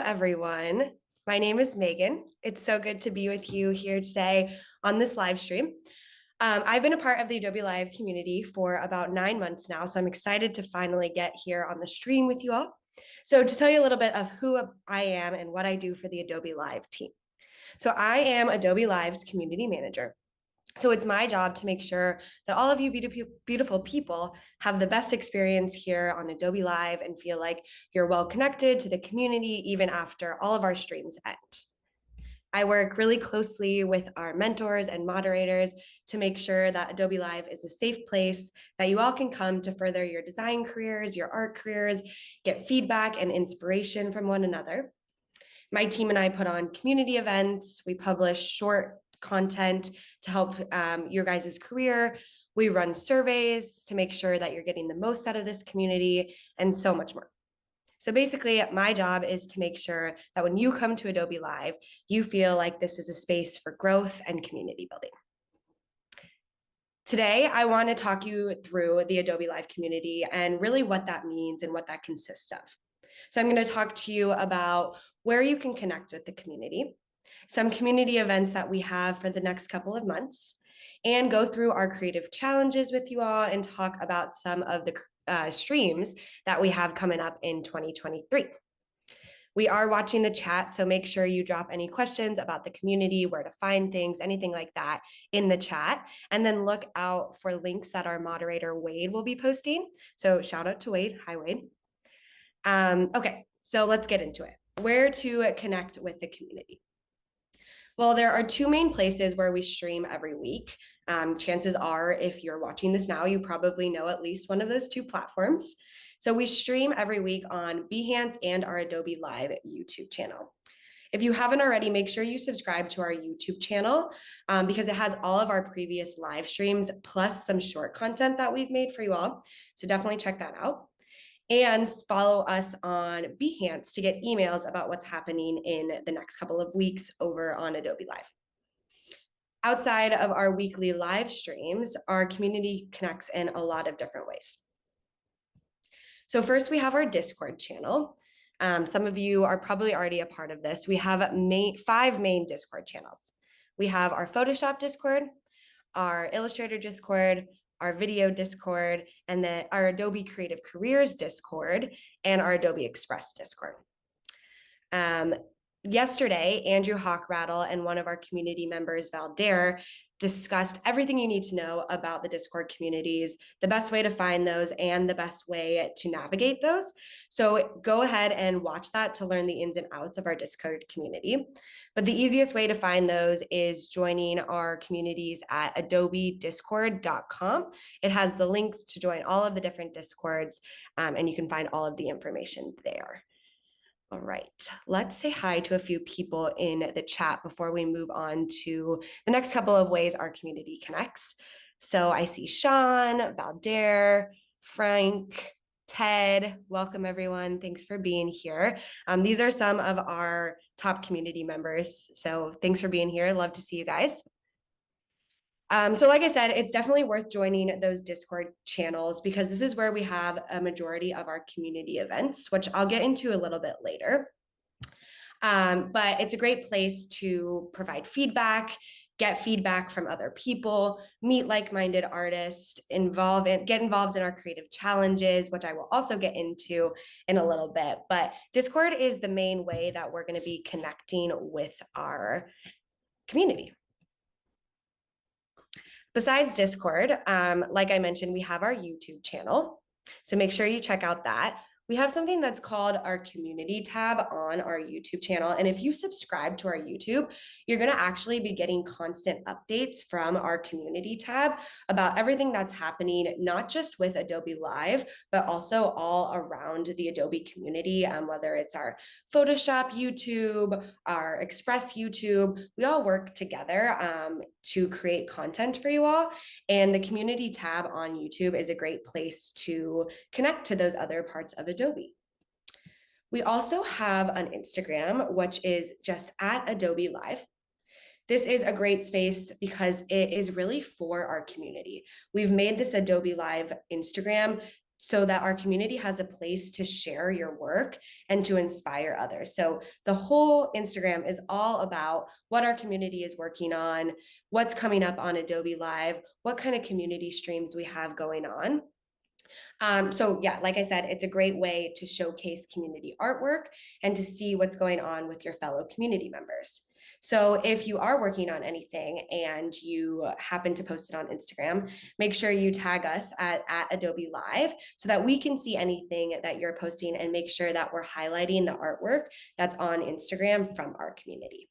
everyone. My name is Megan. It's so good to be with you here today on this live stream. I've been a part of the Adobe Live community for about 9 months now, so I'm excited to finally get here on the stream with you all. So to tell you a little bit of who I am and what I do for the Adobe Live team. So I am Adobe Live's Community Manager. So it's my job to make sure that all of you beautiful people have the best experience here on Adobe Live and feel like you're well connected to the community even after all of our streams end. I work really closely with our mentors and moderators to make sure that Adobe Live is a safe place that you all can come to further your design careers, your art careers, get feedback and inspiration from one another. My team and I put on community events. We publish short content to help your guys' career. We run surveys to make sure that you're getting the most out of this community and so much more. So basically, my job is to make sure that when you come to Adobe Live, you feel like this is a space for growth and community building. Today, I want to talk you through the Adobe Live community and really what that means and what that consists of. So I'm going to talk to you about where you can connect with the community, some community events that we have for the next couple of months, and go through our creative challenges with you all and talk about some of the streams that we have coming up in 2023. We are watching the chat, so make sure you drop any questions about the community, where to find things, anything like that in the chat, and then look out for links that our moderator Wade will be posting. So shout out to Wade. Hi, Wade. Okay, so let's get into it. Where to connect with the community? Well, there are two main places where we stream every week. Chances are, if you're watching this now, you probably know at least one of those two platforms. So we stream every week on Behance and our Adobe Live YouTube channel. If you haven't already, make sure you subscribe to our YouTube channel because it has all of our previous live streams plus some short content that we've made for you all. So definitely check that out. And follow us on Behance to get emails about what's happening in the next couple of weeks over on Adobe Live. Outside of our weekly live streams, our community connects in a lot of different ways. So first, we have our Discord channel. Some of you are probably already a part of this. We have 5 main Discord channels. We have our Photoshop Discord, our Illustrator Discord, our video Discord, and then our Adobe Creative Careers Discord, and our Adobe Express Discord. Yesterday, Andrew Hawkrattle and one of our community members, Valdair, discussed everything you need to know about the Discord communities, the best way to find those, and the best way to navigate those. So go ahead and watch that to learn the ins and outs of our Discord community. But the easiest way to find those is joining our communities at adobediscord.com. It has the links to join all of the different Discords, and you can find all of the information there. All right, let's say hi to a few people in the chat before we move on to the next couple of ways our community connects. So I see Sean, Valdair, Frank, Ted. Welcome, everyone. Thanks for being here. These are some of our top community members. So thanks for being here. Love to see you guys. So like I said, it's definitely worth joining those Discord channels because this is where we have a majority of our community events, which I'll get into a little bit later. But it's a great place to provide feedback, get feedback from other people, meet like-minded artists, get involved in our creative challenges, which I will also get into in a little bit. But Discord is the main way that we're going to be connecting with our community. Besides Discord, like I mentioned, we have our YouTube channel. So make sure you check out that. We have something that's called our community tab on our YouTube channel. And if you subscribe to our YouTube, you're going to actually be getting constant updates from our community tab about everything that's happening, not just with Adobe Live, but also all around the Adobe community, whether it's our Photoshop YouTube, our Express YouTube. We all work together to create content for you all. And the community tab on YouTube is a great place to connect to those other parts of Adobe. We also have an Instagram, which is just at Adobe Live. This is a great space because it is really for our community. We've made this Adobe Live Instagram so that our community has a place to share your work and to inspire others. So the whole Instagram is all about what our community is working on, what's coming up on Adobe Live, what kind of community streams we have going on. So yeah, like I said, it's a great way to showcase community artwork and to see what's going on with your fellow community members. So if you are working on anything and you happen to post it on Instagram, make sure you tag us at Adobe Live so that we can see anything that you're posting and make sure that we're highlighting the artwork that's on Instagram from our community.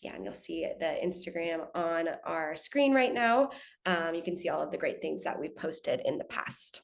Yeah, and you'll see the Instagram on our screen right now. You can see all of the great things that we've posted in the past.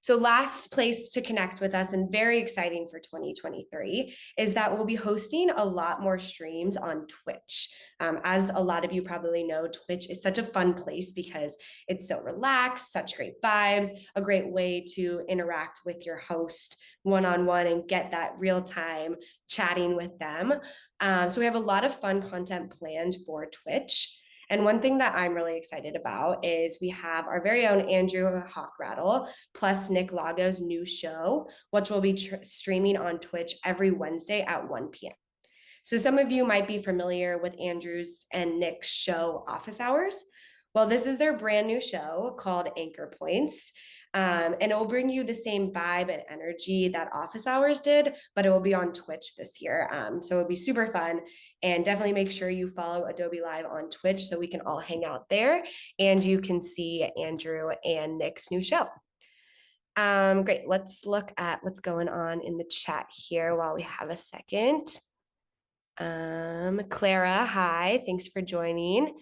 So last place to connect with us, and very exciting for 2023, is that we'll be hosting a lot more streams on Twitch. As a lot of you probably know, Twitch is such a fun place because it's so relaxed, such great vibes, a great way to interact with your host one-on-one and get that real-time chatting with them. So we have a lot of fun content planned for Twitch. And one thing that I'm really excited about is we have our very own Andrew Hawkrattle plus Nick Lago's new show, which will be streaming on Twitch every Wednesday at 1 p.m. So some of you might be familiar with Andrew's and Nick's show Office Hours. Well, this is their brand new show called Anchor Points. And it will bring you the same vibe and energy that Office Hours did, but it will be on Twitch this year. So it'll be super fun. And definitely make sure you follow Adobe Live on Twitch so we can all hang out there and you can see Andrew and Nick's new show. Great. Let's look at what's going on in the chat here while we have a second. Clara, hi. Thanks for joining.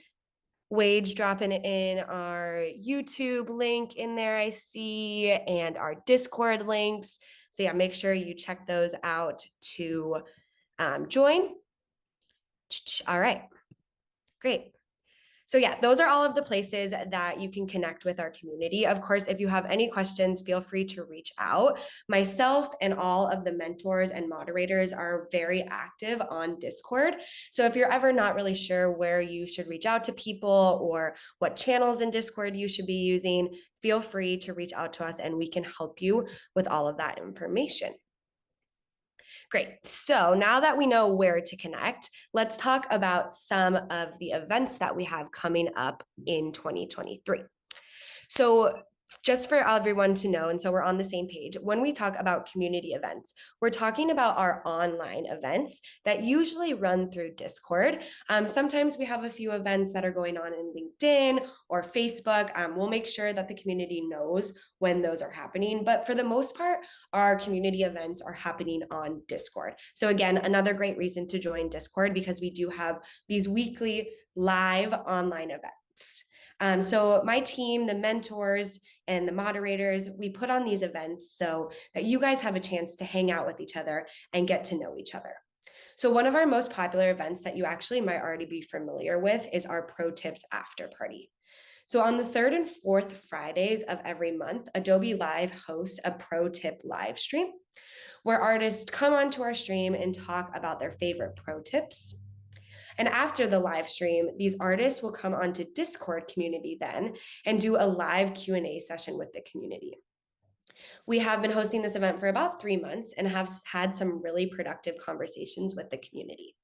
Wage dropping in our YouTube link in there, I see, and our Discord links. So yeah, make sure you check those out to join. All right, great. So yeah, those are all of the places that you can connect with our community. Of course, if you have any questions, feel free to reach out. Myself and all of the mentors and moderators are very active on Discord. So if you're ever not really sure where you should reach out to people or what channels in Discord you should be using, feel free to reach out to us and we can help you with all of that information. Great. So now that we know where to connect, let's talk about some of the events that we have coming up in 2023. So just for everyone to know, and so we're on the same page, when we talk about community events, we're talking about our online events that usually run through Discord. Sometimes we have a few events that are going on in LinkedIn or Facebook. We'll make sure that the community knows when those are happening, but for the most part, our community events are happening on Discord. So again, another great reason to join Discord because we do have these weekly live online events. So my team, the mentors and the moderators, we put on these events so that you guys have a chance to hang out with each other and get to know each other. So one of our most popular events that you actually might already be familiar with is our Pro Tips After Party. So on the 3rd and 4th Fridays of every month, Adobe Live hosts a Pro Tip live stream where artists come onto our stream and talk about their favorite pro tips. And after the live stream, these artists will come onto Discord community then and do a live Q&A session with the community. We have been hosting this event for about 3 months and have had some really productive conversations with the community.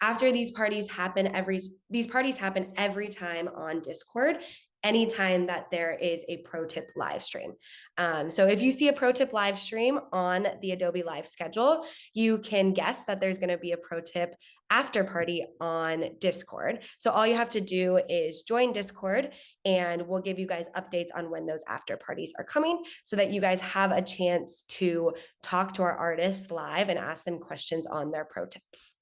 After these parties happen every time on Discord, anytime that there is a pro tip live stream. So if you see a pro tip live stream on the Adobe Live schedule, you can guess that there's going to be a pro tip after party on Discord. So all you have to do is join Discord and we'll give you guys updates on when those after parties are coming so that you guys have a chance to talk to our artists live and ask them questions on their pro tips.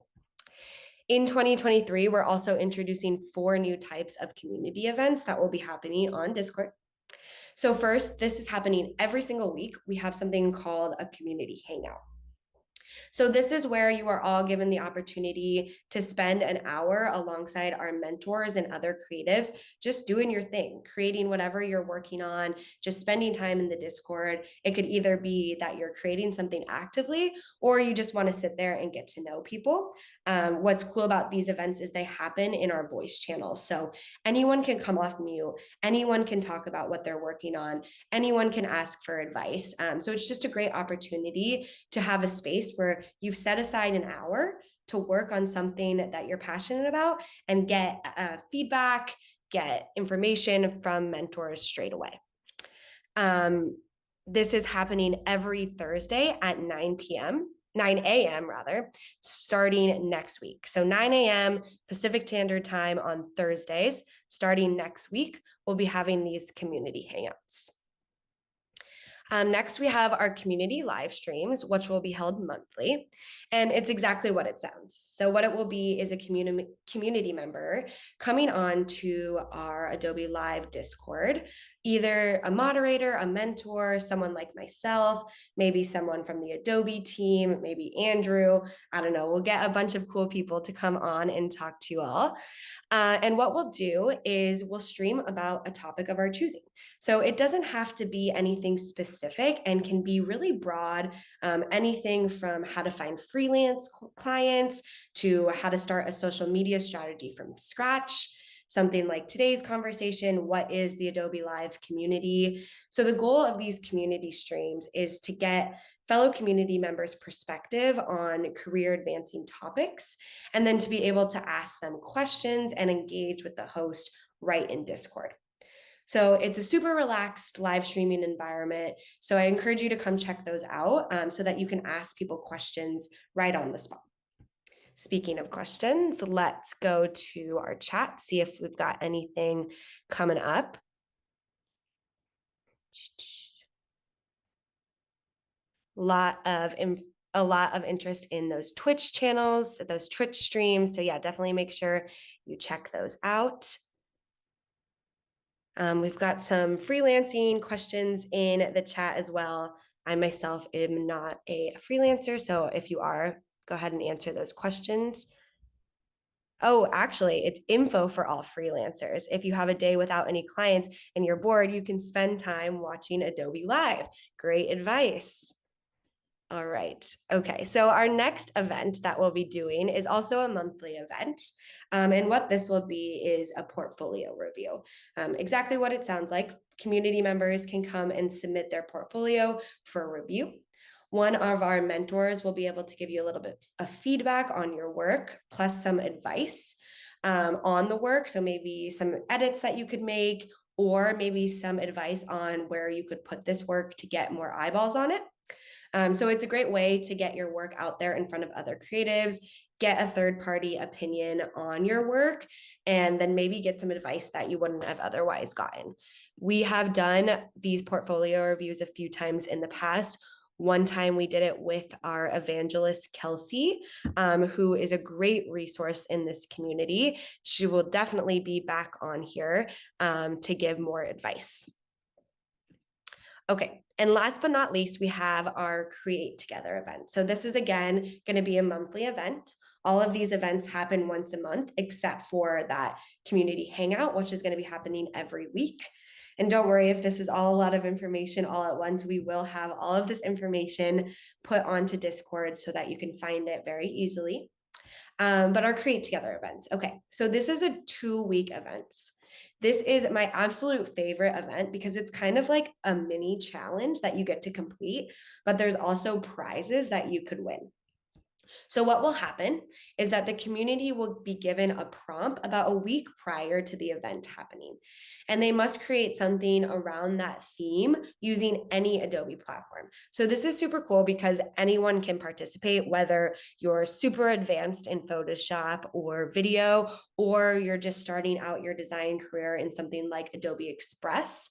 In 2023, we're also introducing 4 new types of community events that will be happening on Discord. So first, this is happening every single week. We have something called a community hangout. So this is where you are all given the opportunity to spend an hour alongside our mentors and other creatives, just doing your thing, creating whatever you're working on, just spending time in the Discord. It could either be that you're creating something actively, or you just want to sit there and get to know people. What's cool about these events is they happen in our voice channels. So anyone can come off mute, anyone can talk about what they're working on, anyone can ask for advice. So it's just a great opportunity to have a space where you've set aside an hour to work on something that you're passionate about and get feedback, get information from mentors straight away. This is happening every Thursday at 9 a.m. rather, starting next week. So 9 a.m. Pacific Standard Time on Thursdays, starting next week, we'll be having these community hangouts. Next, we have our community live streams, which will be held monthly, and it's exactly what it sounds. So what it will be is a community member coming on to our Adobe Live Discord, either a moderator, a mentor, someone like myself, maybe someone from the Adobe team, maybe Andrew, I don't know, we'll get a bunch of cool people to come on and talk to you all. And what we'll do is we'll stream about a topic of our choosing. So it doesn't have to be anything specific and can be really broad, anything from how to find freelance clients to how to start a social media strategy from scratch. Something like today's conversation, what is the Adobe Live community? So the goal of these community streams is to get fellow community members' perspective on career advancing topics, and then to be able to ask them questions and engage with the host right in Discord. So it's a super relaxed live streaming environment. So I encourage you to come check those out so that you can ask people questions right on the spot. Speaking of questions, let's go to our chat, see if we've got anything coming up. A lot of interest in those Twitch channels, those Twitch streams. So yeah, definitely make sure you check those out. We've got some freelancing questions in the chat as well. I myself am not a freelancer, so if you are, go ahead and answer those questions. Oh, actually, it's info for all freelancers. If you have a day without any clients and you're bored, you can spend time watching Adobe Live. Great advice. All right. Okay. So our next event that we'll be doing is also a monthly event. And what this will be is a portfolio review. Exactly what it sounds like. Community members can come and submit their portfolio for review. One of our mentors will be able to give you a little bit of feedback on your work, plus some advice on the work. So maybe some edits that you could make, or maybe some advice on where you could put this work to get more eyeballs on it. So it's a great way to get your work out there in front of other creatives, get a third-party opinion on your work, and then maybe get some advice that you wouldn't have otherwise gotten. We have done these portfolio reviews a few times in the past. One time we did it with our evangelist, Kelsey, who is a great resource in this community. She will definitely be back on here to give more advice. Okay, and last but not least, we have our Create Together event. So this is, again, going to be a monthly event. All of these events happen once a month, except for that community hangout, which is going to be happening every week. And don't worry if this is all a lot of information all at once. We will have all of this information put onto Discord so that you can find it very easily. But our Create Together event. Okay, so this is a 2-week event. This is my absolute favorite event because it's kind of like a mini challenge that you get to complete, but there's also prizes that you could win. So what will happen is that the community will be given a prompt about a week prior to the event happening, and they must create something around that theme using any Adobe platform. So this is super cool because anyone can participate, whether you're super advanced in Photoshop or video, or you're just starting out your design career in something like Adobe Express.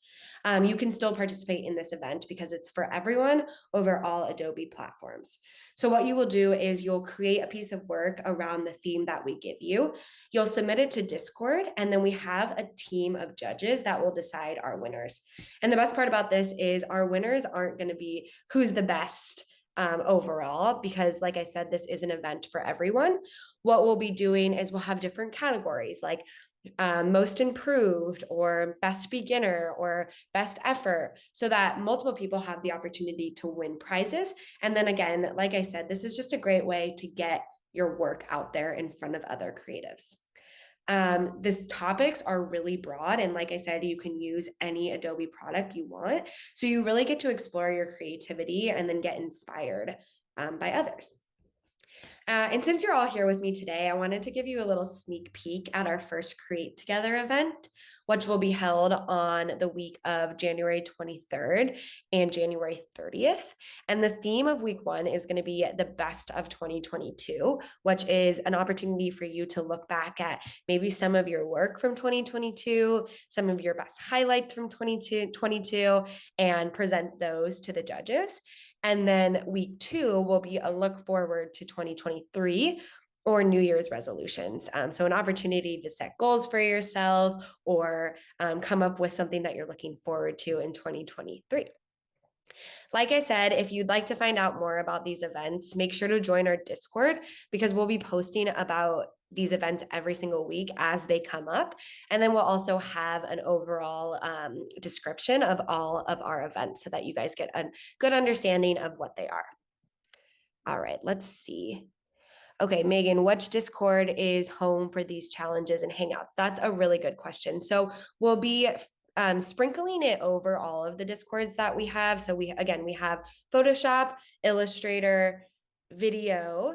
You can still participate in this event because it's for everyone over all Adobe platforms. So what you will do is you'll create a piece of work around the theme that we give you. You'll submit it to Discord, and then we have a team of judges that will decide our winners. And the best part about this is our winners aren't going to be who's the best overall, because like I said, this is an event for everyone. What we'll be doing is we'll have different categories like most improved or best beginner or best effort, so that multiple people have the opportunity to win prizes. And then again, like I said, this is just a great way to get your work out there in front of other creatives. These topics are really broad. And like I said, you can use any Adobe product you want. So you really get to explore your creativity and then get inspired by others. And since you're all here with me today, I wanted to give you a little sneak peek at our first Create Together event, which will be held on the week of January 23rd and January 30th. And the theme of week one is going to be the best of 2022, which is an opportunity for you to look back at maybe some of your work from 2022, some of your best highlights from 2022, and present those to the judges. And then week two will be a look forward to 2023 or New Year's resolutions. So an opportunity to set goals for yourself or come up with something that you're looking forward to in 2023. Like I said, if you'd like to find out more about these events, make sure to join our Discord, because we'll be posting about these events every single week as they come up. And then we'll also have an overall description of all of our events so that you guys get a good understanding of what they are. All right, let's see. Okay, Megan, which Discord is home for these challenges and hangouts? That's a really good question. So we'll be sprinkling it over all of the Discords that we have. So we have Photoshop, Illustrator, video,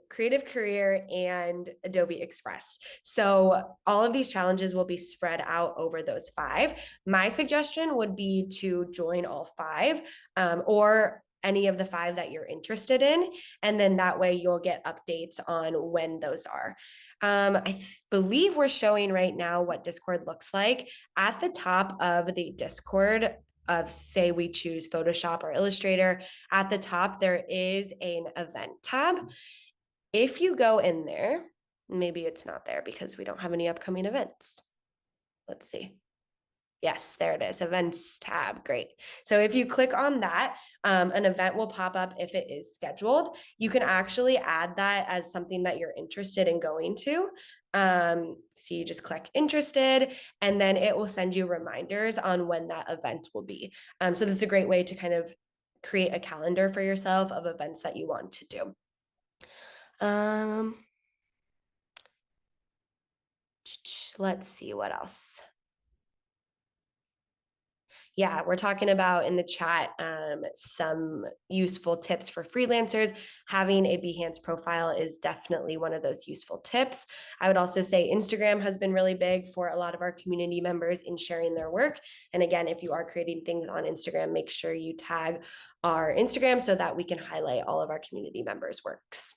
Creative Career, and Adobe Express. So all of these challenges will be spread out over those 5. My suggestion would be to join all 5, or any of the 5 that you're interested in. And then that way you'll get updates on when those are. I believe we're showing right now what Discord looks like. At the top of the Discord of, say we choose Photoshop or Illustrator, at the top there is an event tab. If you go in there, maybe it's not there because we don't have any upcoming events. Let's see. Yes, there it is, events tab, great. So if you click on that, an event will pop up if it is scheduled. You can actually add that as something that you're interested in going to. So you just click interested, and then it will send you reminders on when that event will be. So this is a great way to kind of create a calendar for yourself of events that you want to do. Let's see what else. Yeah, we're talking about in the chat some useful tips for freelancers. Having a Behance profile is definitely one of those useful tips. I would also say Instagram has been really big for a lot of our community members in sharing their work. And again, if you are creating things on Instagram, make sure you tag our Instagram so that we can highlight all of our community members' works.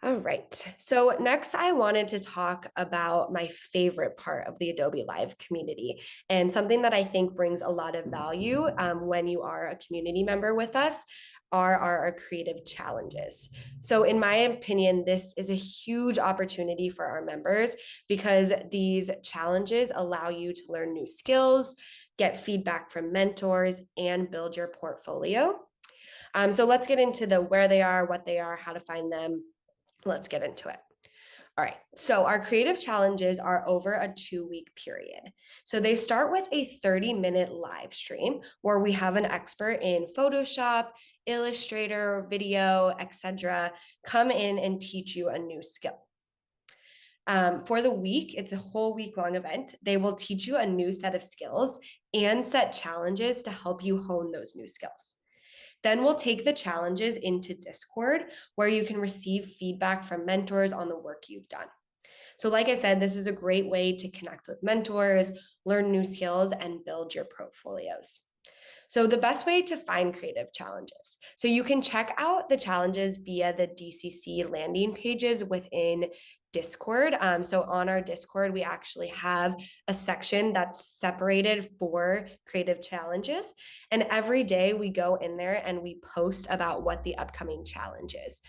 All right, so next I wanted to talk about my favorite part of the Adobe Live community, and something that I think brings a lot of value when you are a community member with us are our creative challenges. So in my opinion, this is a huge opportunity for our members because these challenges allow you to learn new skills, get feedback from mentors, and build your portfolio. So let's get into the where they are, what they are, how to find them. Let's get into it. All right, so our creative challenges are over a 2-week period. So they start with a 30-minute live stream where we have an expert in Photoshop, Illustrator, video, etc. come in and teach you a new skill. For the week, it's a whole week-long event. They will teach you a new set of skills and set challenges to help you hone those new skills. Then we'll take the challenges into Discord, where you can receive feedback from mentors on the work you've done. So like I said, this is a great way to connect with mentors, learn new skills, and build your portfolios. So the best way to find creative challenges. So you can check out the challenges via the DCC landing pages within Discord. So on our Discord, we actually have a section that's separated for creative challenges. And every day we go in there and we post about what the upcoming challenge is.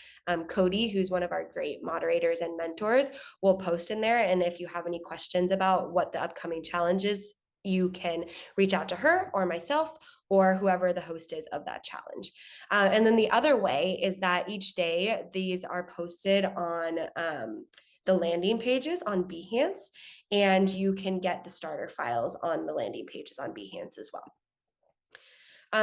Cody, who's one of our great moderators and mentors, will post in there. And if you have any questions about what the upcoming challenge is, you can reach out to her or myself, or whoever the host is of that challenge. And then the other way is that each day these are posted on the landing pages on Behance, and you can get the starter files on the landing pages on Behance as well.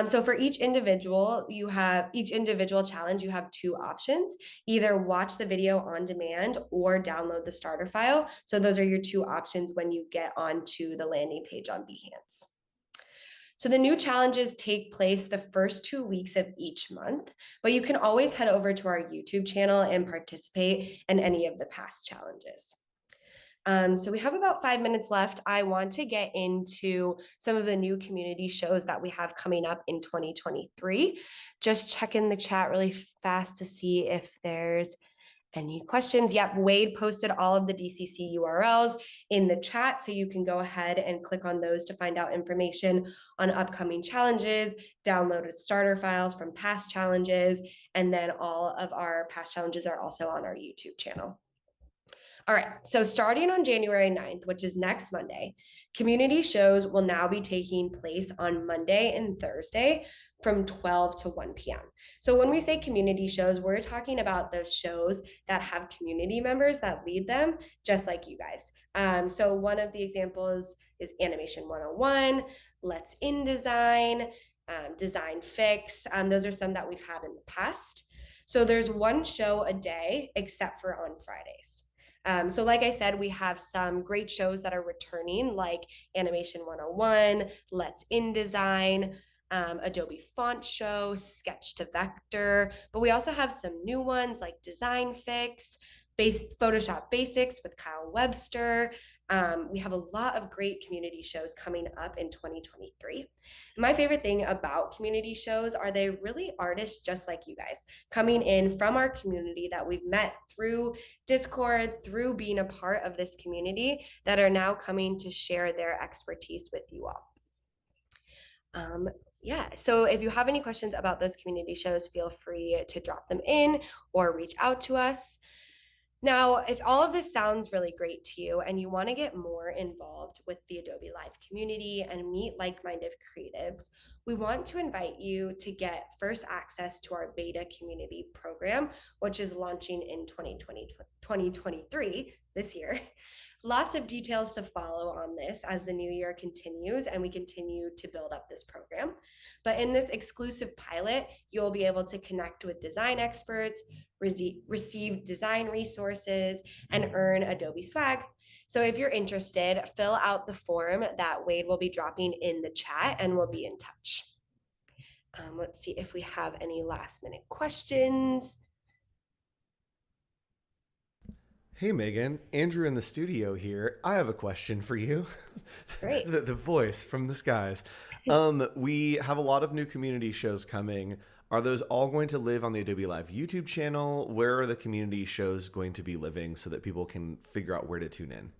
So for each individual challenge, you have two options: either watch the video on demand or download the starter file. So those are your two options when you get onto the landing page on Behance. So the new challenges take place the first 2 weeks of each month, but you can always head over to our YouTube channel and participate in any of the past challenges. So we have about 5 minutes left. I want to get into some of the new community shows that we have coming up in 2023. Just check in the chat really fast to see if there's any questions. Yep, Wade posted all of the DCC URLs in the chat, so you can go ahead and click on those to find out information on upcoming challenges, downloaded starter files from past challenges, and then all of our past challenges are also on our YouTube channel. All right, so starting on January 9th, which is next Monday, community shows will now be taking place on Monday and Thursday from 12 to 1 p.m. So when we say community shows, we're talking about those shows that have community members that lead them, just like you guys. So one of the examples is Animation 101, Let's InDesign, Design Fix. Those are some that we've had in the past. So there's one show a day except for on Fridays. So like I said, we have some great shows that are returning, like Animation 101, Let's InDesign, Adobe Font Show, Sketch to Vector, but we also have some new ones like Design Fix, Photoshop Basics with Kyle Webster. We have a lot of great community shows coming up in 2023. My favorite thing about community shows are they really artists just like you guys coming in from our community that we've met through Discord, through being a part of this community, that are now coming to share their expertise with you all. Yeah, so if you have any questions about those community shows, feel free to drop them in or reach out to us. Now, if all of this sounds really great to you and you want to get more involved with the Adobe Live community and meet like-minded creatives, we want to invite you to get first access to our beta community program, which is launching in 2023, this year. Lots of details to follow on this as the new year continues and we continue to build up this program. But in this exclusive pilot, you'll be able to connect with design experts, receive design resources, and earn Adobe swag. So if you're interested, fill out the form that Wade will be dropping in the chat and we'll be in touch. Let's see if we have any last minute questions. Hey, Megan, Andrew in the studio here. I have a question for you. Great. the voice from the skies. We have a lot of new community shows coming. Are those all going to live on the Adobe Live YouTube channel? Where are the community shows going to be living so that people can figure out where to tune in?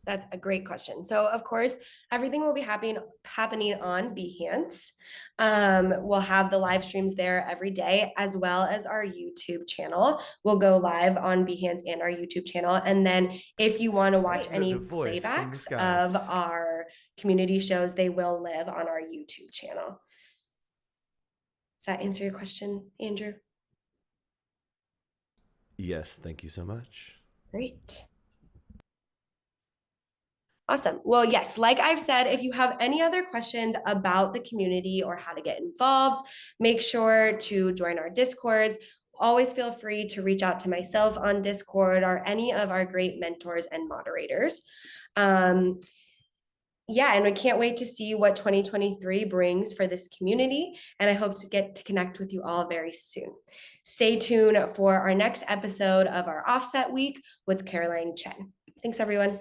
That's a great question. So of course, everything will be happening on Behance. We'll have the live streams there every day, as well as our YouTube channel. We'll go live on Behance and our YouTube channel. And then if you want to watch any playbacks of our community shows, they will live on our YouTube channel. Does that answer your question, Andrew? Yes, thank you so much. Great. Awesome. Well, yes, like I've said, if you have any other questions about the community or how to get involved, make sure to join our Discords. Always feel free to reach out to myself on Discord or any of our great mentors and moderators. Yeah, and I can't wait to see what 2023 brings for this community, and I hope to get to connect with you all very soon. Stay tuned for our next episode of our Offset Week with Caroline Chen. Thanks, everyone.